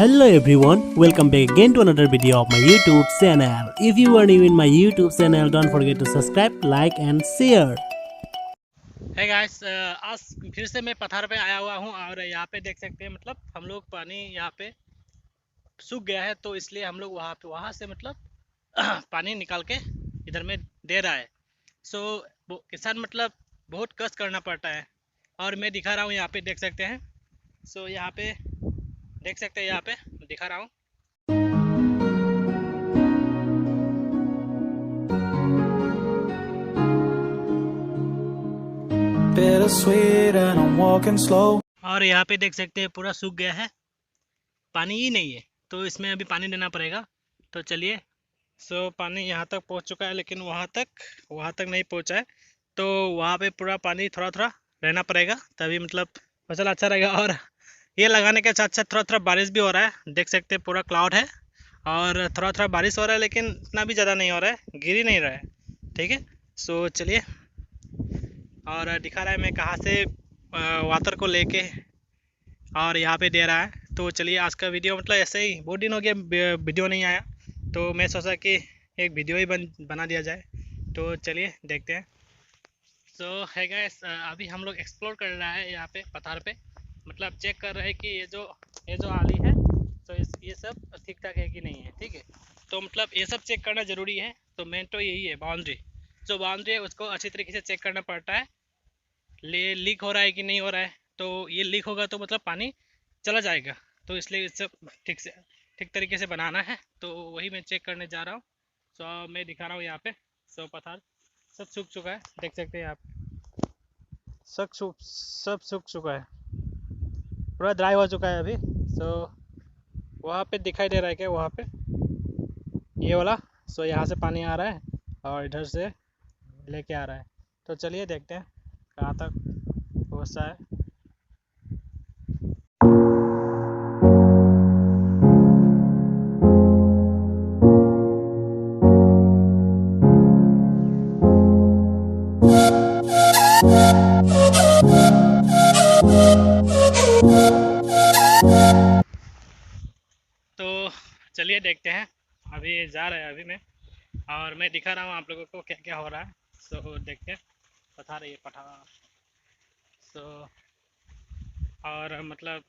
Hello everyone, welcome back again to another video of my YouTube channel. If you are new in my YouTube channel, don't forget to subscribe, like and share. Hey guys, आज फिर से मैं पठार पे आया हुआ हूँ और यहाँ पे देख सकते हैं मतलब हम लोग पानी यहाँ पे सूख गया है तो इसलिए हम लोग वहाँ से मतलब पानी निकाल के इधर में दे रहा है। किसान मतलब बहुत कष्ट करना पड़ता है और मैं दिखा रहा हूँ यहाँ पे देख सकते हैं। यहाँ पे देख सकते हैं, यहाँ पे दिखा रहा हूँ। और यहाँ पे देख सकते हैं पूरा सूख गया है, पानी ही नहीं है तो इसमें अभी पानी देना पड़ेगा। तो चलिए, पानी यहाँ तक पहुँच चुका है लेकिन वहाँ तक नहीं पहुँचा है, तो वहाँ पे पूरा पानी थोड़ा थोड़ा रहना पड़ेगा तभी मतलब फसल अच्छा रहेगा। और ये लगाने के साथ साथ थोड़ा थोड़ा बारिश भी हो रहा है, देख सकते हैं पूरा क्लाउड है और थोड़ा थोड़ा बारिश हो रहा है लेकिन इतना भी ज़्यादा नहीं हो रहा है, गिर ही नहीं रहा है। ठीक है, चलिए और दिखा रहा है मैं कहाँ से वाटर को लेके और यहाँ पे दे रहा है। तो चलिए, आज का वीडियो मतलब ऐसे ही बहुत दिन हो गया वीडियो नहीं आया, तो मैं सोचा कि एक वीडियो ही बना दिया जाए। तो चलिए देखते हैं। है गाइस, अभी हम लोग एक्सप्लोर कर रहा है यहाँ पे पठार पे, मतलब चेक कर रहे हैं कि ये जो आली है तो ये सब ठीक ठाक है कि नहीं है। ठीक है, तो मतलब ये सब चेक करना ज़रूरी है। तो मेन तो यही है, बाउंड्री जो बाउंड्री है उसको अच्छी तरीके से चेक करना पड़ता है, लीक हो रहा है कि नहीं हो रहा है। तो ये लीक होगा तो मतलब पानी चला जाएगा, तो इसलिए सब ठीक तरीके से बनाना है। तो वही मैं चेक करने जा रहा हूँ। मैं दिखा रहा हूँ यहाँ पे। पठार सब सूख चुका है, देख सकते हैं आप, सब सूख चुका है, पूरा ड्राई हो चुका है अभी। वहाँ पे दिखाई दे रहा है क्या, वहाँ पे ये वाला। यहाँ से पानी आ रहा है और इधर से लेके आ रहा है। तो चलिए देखते हैं कहाँ तक पहुँचता है। तो चलिए देखते हैं, अभी जा रहा है अभी मैं, और मैं दिखा रहा हूँ आप लोगों को क्या क्या हो रहा है। देखते हैं पठार, ये पठार। और मतलब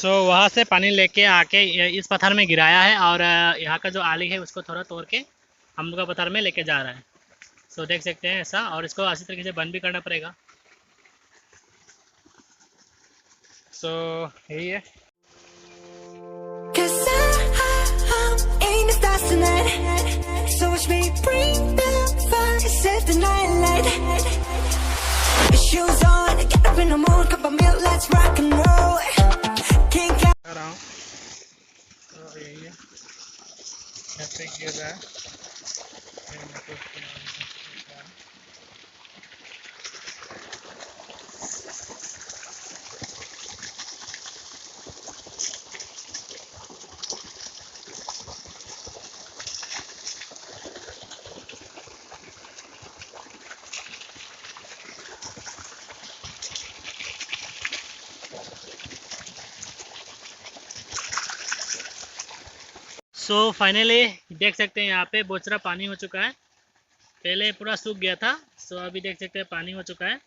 वहाँ से पानी लेके आके इस पत्थर में गिराया है और यहाँ का जो आली है उसको थोड़ा तोड़ के हम लोग का पत्थर में लेके जा रहा है। देख सकते हैं ऐसा, और इसको अच्छी तरीके से बंद भी करना पड़ेगा। यही है। यही है, ऐसे गिर रहा है। फाइनली देख सकते हैं यहाँ पे बहुत सारा पानी हो चुका है, पहले पूरा सूख गया था। अभी देख सकते हैं पानी हो चुका है।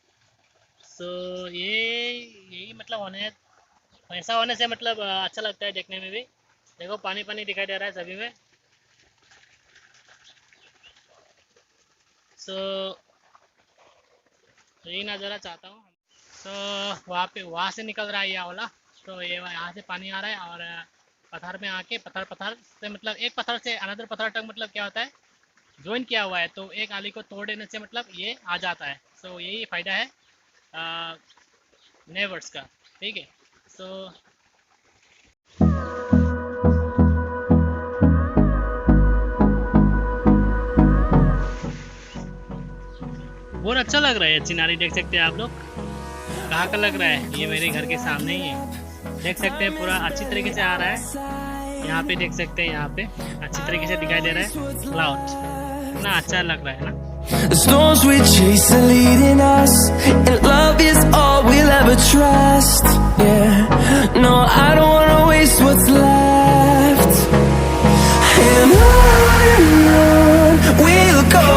यही मतलब ऐसा होने से मतलब अच्छा लगता है देखने में भी। देखो पानी पानी दिखाई दे रहा है सभी में। यही नज़ारा चाहता हूँ। वहाँ से निकल रहा है ये वाला, तो ये यहाँ से पानी आ रहा है और पत्थर में आके पत्थर से मतलब एक पत्थर से अनदर पत्थर तक मतलब क्या होता है, ज्वाइन किया हुआ है, तो एक आली को तोड़ देने से मतलब ये आ जाता है। यही फ़ायदा है नेवर्स का। ठीक है, बहुत अच्छा लग रहा है चिनारी, देख सकते हैं आप लोग। कहाँ का लग रहा है, ये मेरे घर के सामने ही है, देख सकते हैं पूरा अच्छी तरीके से आ रहा है। यहाँ पे देख सकते हैं, यहाँ पे अच्छी तरीके से दिखाई दे रहा है क्लाउड, कितना अच्छा लग रहा है ना। The storms we chase are leading us, and love is all we'll ever trust. Yeah, no, I don't wanna waste what's left. And on we'll go,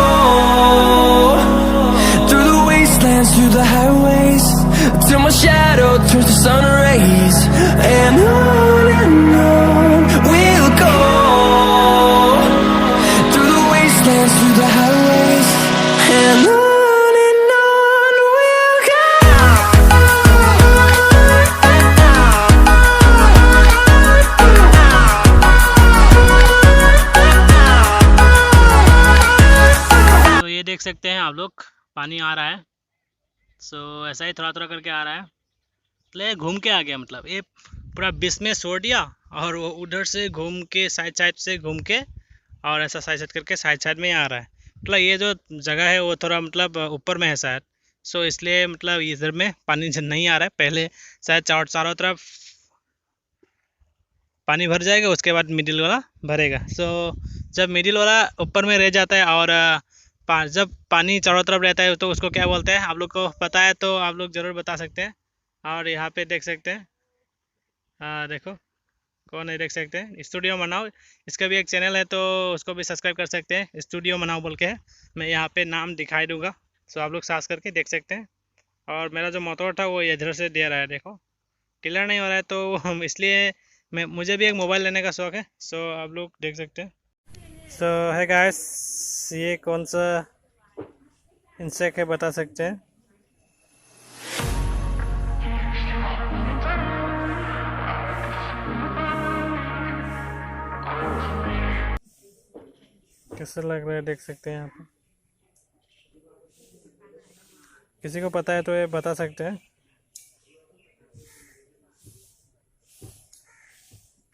through the wastelands, through the highways, till my shadow turns to sun rays. And on we'll go, through the wastelands, through the highways, and on we'll go. तो ये देख सकते हैं आप लोग, पानी आ रहा है। सो ऐसा ही थोड़ा थोड़ा करके आ रहा है, मतलब ये घूम के आ गया, मतलब ये पूरा बीच में छोड़ दिया और वो उधर से घूम के साइड साइड से घूम के और ऐसा साइड साइड करके साइड साइड में ही आ रहा है। मतलब ये जो जगह है वो थोड़ा मतलब ऊपर में है शायद, सो इसलिए मतलब इधर में पानी नहीं आ रहा है। पहले शायद चारों तरफ पानी भर जाएगा, उसके बाद मिडिल वाला भरेगा। सो जब मिडिल वाला ऊपर में रह जाता है और जब पानी चारों तरफ रहता है तो उसको क्या बोलते हैं, आप लोग को पता है तो आप लोग ज़रूर बता सकते हैं। और यहाँ पे देख सकते हैं, देखो कौन है, देख सकते हैं स्टूडियो मनाओ, इसका भी एक चैनल है तो उसको भी सब्सक्राइब कर सकते हैं, स्टूडियो मनाओ बोल के है। मैं यहाँ पे नाम दिखाई दूंगा, सो आप लोग सर्च करके देख सकते हैं। और मेरा जो मोटर था वो इधर से दे रहा है, देखो क्लियर नहीं हो रहा है, तो हम इसलिए मुझे भी एक मोबाइल लेने का शौक़ है। सो आप लोग देख सकते हैं। सो है गाइस, ये कौन सा इंसेक्ट है बता सकते हैं? कैसा लग रहा है देख सकते हैं यहाँ पे, किसी को पता है तो ये बता सकते हैं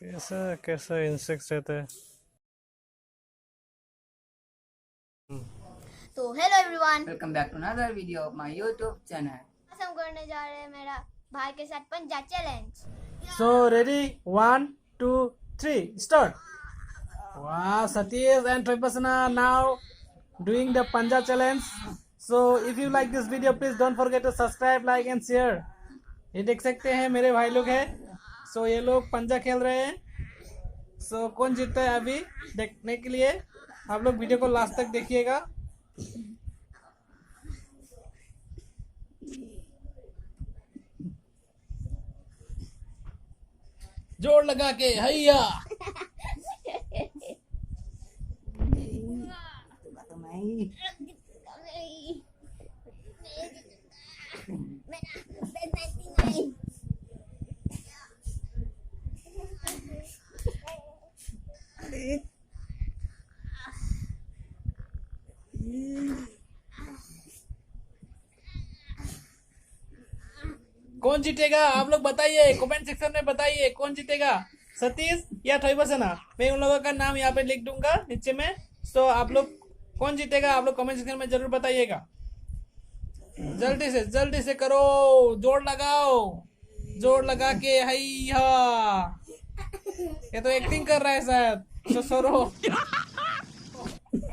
कैसा कैसा इंसेक्ट रहता है। तो hello everyone, welcome back to another video of my YouTube channel. आज हम करने जा रहे हैं मेरा भाई के साथ पंजा challenge. So ready, 1, 2, 3, start. Wow, Satish and Tripasana now doing the Panja challenge. So if you like this video, please don't forget to subscribe, like and share. ये देख सकते हैं मेरे भाई लोग हैं। So ये लोग पंजा खेल रहे हैं। So कौन जीतता है अभी देखने के लिए आप लोग वीडियो को लास्ट तक देखिएगा। जोर लगा के हैया। कौन जीतेगा आप लोग बताइए, कमेंट सेक्शन में बताइए कौन जीतेगा, सतीश या ठोइबसना। मैं उन लोगों का नाम यहाँ पे लिख दूंगा नीचे में। तो आप लोग कौन जीतेगा आप लोग कमेंट सेक्शन में जरूर बताइएगा। जल्दी से करो, जोर लगाओ, जोर लगा के हैया। ये तो एक्टिंग कर रहा है शायद, तो सरो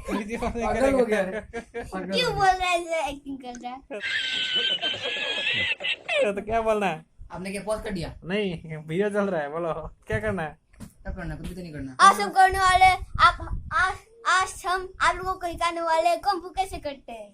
पागल हो गया रे। क्यों बोल रहा है एक्टिंग कर रहा है? तो क्या बोलना है? आपने क्या पॉज कर दिया? नहीं, वीडियो चल रहा है, बोलो क्या करना है? क्या करना, कुछ भी तो नहीं करना। आज हम करने वाले आज हम आप लोगों को सिखाने वाले कुंग फू कैसे करते हैं।